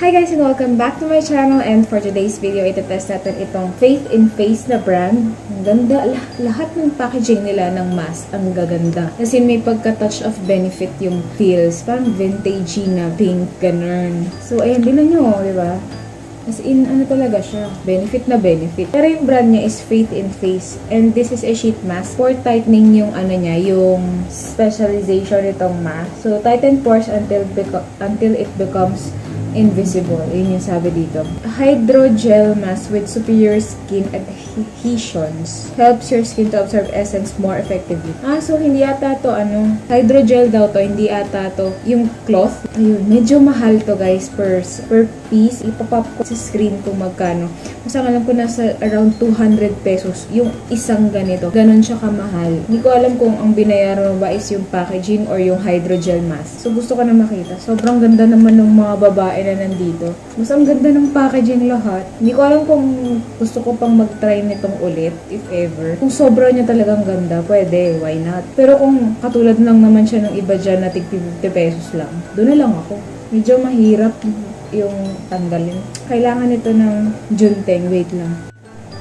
Hi guys and welcome back to my channel, and for today's video, itetest natin itong Faith in Face na brand. Ang ganda, lahat ng packaging nila ng mask, ang gaganda. Kasi may pagka-touch of benefit yung feels, parang vintagey na pink, ganun. So ayan, din nyo, di ba? As in, ano talaga siya? Benefit na benefit. Pero yung brand niya is Faith in Face. And this is a sheet mask. Pore tightening yung ano niya, yung specialization nitong mask. So, tighten pores until it becomes invisible. Yun yung sabi dito. Hydrogel mask with superior skin adhesions. Helps your skin to absorb essence more effectively. So hindi ata to hydrogel daw to, hindi ata to yung cloth. Ayun, medyo mahal to guys per piece. Ipapop ko sa screen kung magkano. Kasi alam ko nasa around 200 pesos yung isang ganito. Ganon siya kamahal. Hindi ko alam kung ang binayaran mo ba is yung packaging or yung hydrogel mask. So gusto ko na makita. Sobrang ganda naman ng mga babae na nandito. Mas ang ganda ng packaging lahat. Hindi ko alam kung gusto ko pang mag-try nitong ulit, if ever. Kung sobra niya talagang ganda, pwede, why not? Pero kung katulad lang naman siya ng iba dyan na tig 50 pesos lang, doon na lang ako. Medyo mahirap yung tanggalin. Kailangan ito ng junteng. Wait lang.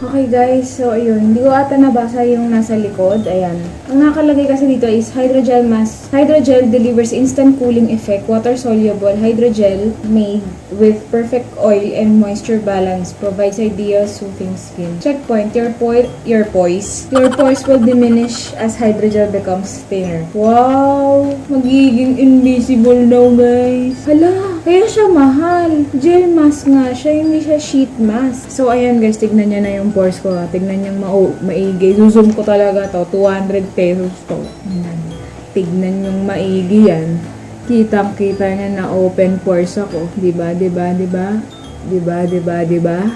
Okay guys, so ayun, hindi ko ata nabasa yung nasa likod. Ayan. Ang nakalagay kasi dito is hydrogel mask. Hydrogel delivers instant cooling effect, water soluble hydrogel made with perfect oil and moisture balance, provides ideal soothing skin. Checkpoint, your pores will diminish as hydrogel becomes thinner. Wow! Magiging invisible daw guys. Hala! Kaya siya mahal. Gel mask nga siya, hindi siya sheet mask. So, ayan guys, tignan niya na yung pores ko. Tignan niyang maigi. Zoom ko talaga to. 200 pesos to. Tignan niyang maigi yan. Kitang-kita niya na open pores ako. Diba?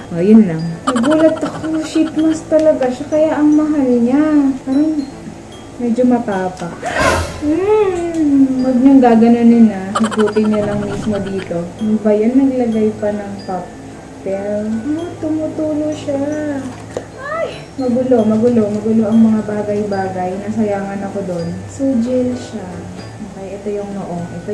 O, yun lang. Nagulat ako. Sheet mask talaga siya. Kaya ang mahal niya. Parang medyo mapapa. Huwag niyong gaganunin na. Ikutin niya lang mismo dito. Ano ba yan? Naglagay pa ng papel. Tumutulo siya. Ay! Magulo ang mga bagay-bagay. Nasayangan ako doon. So, gel siya. Okay, ito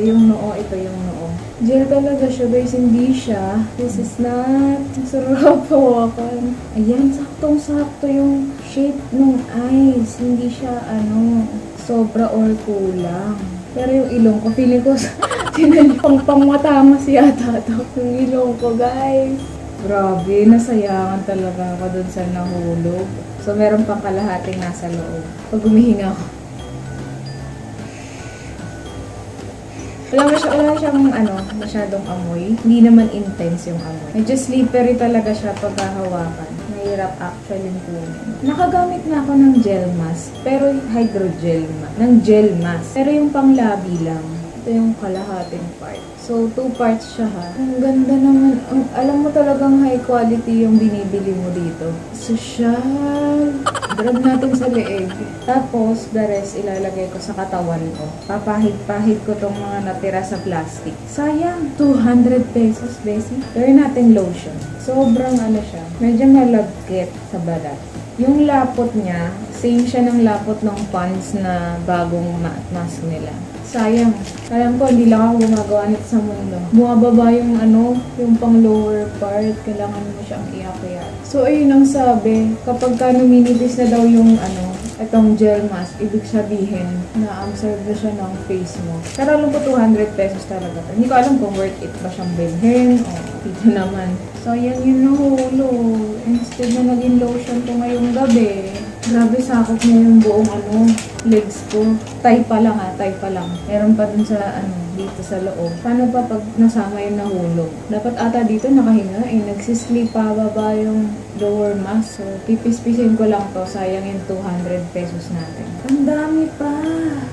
yung noo. Gel talaga siya guys, hindi siya. This is not. Masarap hawakan. Ayan, saktong-sakto yung shape ng eyes. Hindi siya, sobra or kulang. Pero yung ilong ko, feeling ko, pang-matamas yata ito. Yung ilong ko, guys. Grabe, nasayangan talaga ako dun sa nahulog. So, meron pang kalahating nasa loob. Pag humihinga ako. Wala siyang masyadong amoy. Hindi naman intense yung amoy. Medyo slippery talaga siya pag hahawakan. Mahirap actually kunin. Nakagamit na ako ng gel mask, pero hydrogel mask. Ng gel mask. Pero yung panglabi lang. Ito yung kalahating part. So, 2 parts siya ha. Ang ganda naman. Alam mo talagang high quality yung binibili mo dito. Social. Grab natin sa leeg. Tapos, the rest ilalagay ko sa katawan ko. Papahid-pahid ko tong mga natira sa plastic. Sayang. 200 pesos, besi. Gawin natin lotion. Sobrang siya. Medyo malagkit sa balat. Yung lapot niya, same siya ng lapot ng Pond's na bagong mask nila. Sayang. Alam ko, hindi lang ako gumagawa nito sa mundo. Bumababa yung yung pang lower part. Kailangan mo siyang iakayat. So, ayun ang sabi. Kapag numinipis na daw yung itong gel mask, ibig sabihin, na-absorb na siya ng face mo. Pero alam ko, 200 pesos talaga. Hindi ko alam kung worth it ba siyang bilhin. Dito naman. So, yan yung nahulog. Instead na naging lotion ko ngayong gabi. Grabe, sakop niya yung buong legs ko. Tie pa lang. Meron pa dun sa dito sa loob. Paano pa pag nasama yung nahulog? Dapat ata dito nakahinga. Nagsisleep pa baba yung lower mask. So, pipis-pisin ko lang to. Sayang yung 200 pesos natin. Ang dami pa.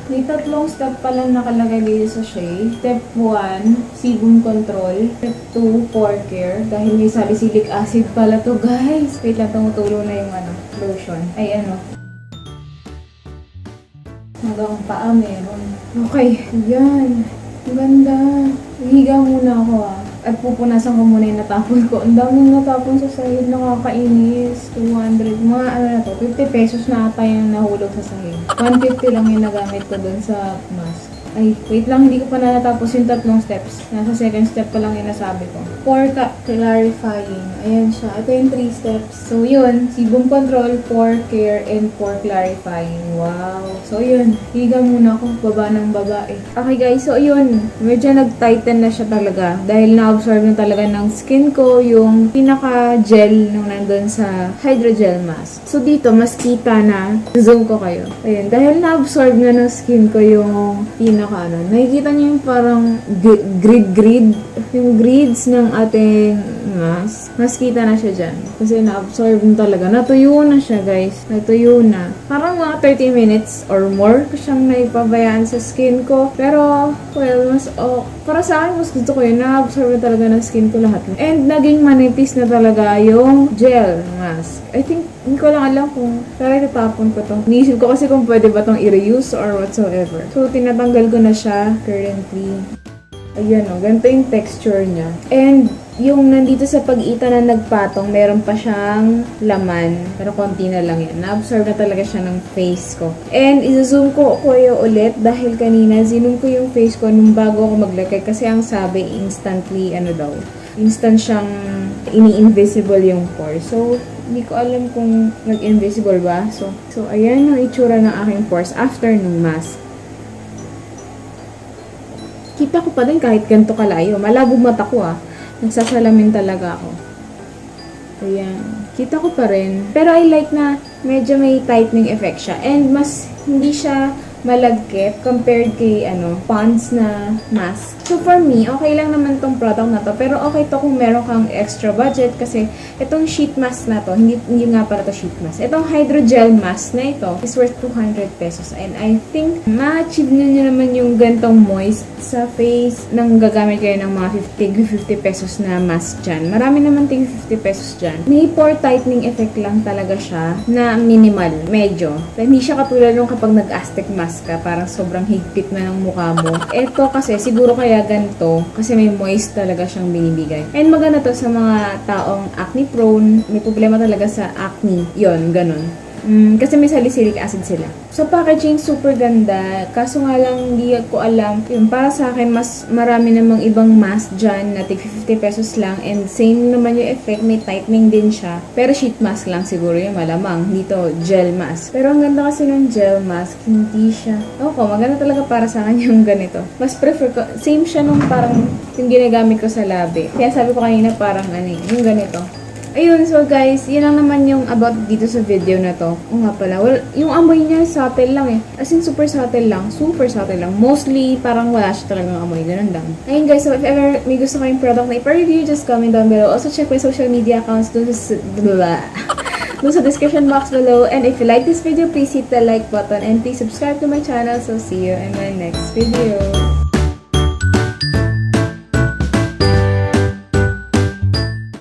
May 3 step pa lang nakalagay dito sa shade. Step 1, sebum control. Step 2, pore care. Dahil may salicylic acid pala to guys. Wait lang, tumutulo na yung lotion. Ay hanggang paa meron. Okay, yan. Ang ganda. Higa muna ako At pupunasan ko muna yung natapon ko. Ang daming natapon sa sahig. Nakakainis. 200. Mga 50 pesos na ata yung nahulog sa sahig. 150 lang yung nagamit ko dun sa mask. Ay, wait lang, hindi ko pa natapos yung tatlong steps. Nasa second step pa lang yung nasabi ko. Pore clarifying. Ayan siya. Ito yung 3 steps. So, yun. Sebum control, pore care, and pore clarifying. Wow. So, yun. Higa muna ako. Baba ng baba eh. Okay guys, so yun. Medyo nag-tighten na siya talaga. Dahil na-absorb na talaga ng skin ko yung pinaka-gel nung nandun sa Hydrogel mask. So, dito, mas kita na. Zoom ko kayo. Ayan. Dahil na-absorb na ng skin ko yung nakikita niyo yung parang grid, yung grids ng ating mask. Mas kita na siya dyan. Kasi na-absorb na talaga. Natuyo na siya, guys. Natuyo na. Parang mga 30 minutes or more ko siyang naipabayaan sa skin ko. Pero, well, para sa akin, mas gusto ko yun. Na-absorb na talaga ng skin ko lahat. And, naging manipis na talaga yung gel mask. I think, hindi ko lang alam kung tara itatapon ko to. Niisip ko kasi kung pwede ba tong i-reuse or whatsoever. So, tinatanggal ko na siya currently. Ayan o, ganito yung texture niya. And, yung nandito sa pag-ita na nagpatong, meron pa siyang laman. Pero konti na lang yan. Na-absorb na talaga siya ng face ko. And, i-zoom ko kayo ulit dahil kanina, zoom ko yung face ko nung bago ako maglagay. Kasi ang sabi, instantly, instant siyang ini-invisible yung pore. So, hindi ko alam kung nag-invisible ba. So ayan yung itsura ng aking pores after nung mask. Kita ko pa din kahit ganito kalayo. Malabo mata ko Nagsasalamin talaga ako. Ayan. Kita ko pa rin. Pero I like na medyo may tightening effect siya. And mas hindi siya malagkit compared kay Pond's na mask. So for me, okay lang naman tong product na to. Pero okay to kung meron kang extra budget kasi itong sheet mask na to, hindi nga pala to sheet mask. Itong hydrogel mask na ito is worth 200 pesos. And I think ma-achieve nyo naman yung gantong moist sa face nang gagamit kayo ng mga 50 pesos na mask dyan. Marami naman tig 50 pesos dyan. May pore tightening effect lang talaga siya na minimal, medyo. Hindi siya katulad nung kapag nag-Aztec mask ka, parang sobrang higpit na ng mukha mo. Ito kasi siguro kaya ganito kasi may moist talaga siyang binibigay. And maganda to sa mga taong acne prone, may problema talaga sa acne. Yon, ganun. Kasi may salicylic acid sila. So, packaging super ganda. Kaso nga lang, hindi ko alam. Yung para sa akin, mas marami namang ibang mask dyan na tig 50 pesos lang. And same naman yung effect. May tightening din siya. Pero sheet mask lang siguro yung malamang. Dito, gel mask. Pero ang ganda kasi ng gel mask, hindi siya. Maganda talaga para sa akin yung ganito. Mas prefer ko. Same siya nung parang yung ginagamit ko sa labi. Kaya sabi ko kanina parang yung ganito. Ayun, so guys, yun lang naman yung about dito sa video na to. Nga pala, well, yung amoy niya subtle lang As in, super subtle lang. Mostly, parang wala siya talagang amoy. Ganun lang. Ayun guys, so if ever may gusto kayong product na ipa-review, just comment down below. Also, check my social media accounts dun sa description box below. And if you like this video, please hit the like button and please subscribe to my channel. So, see you in my next video.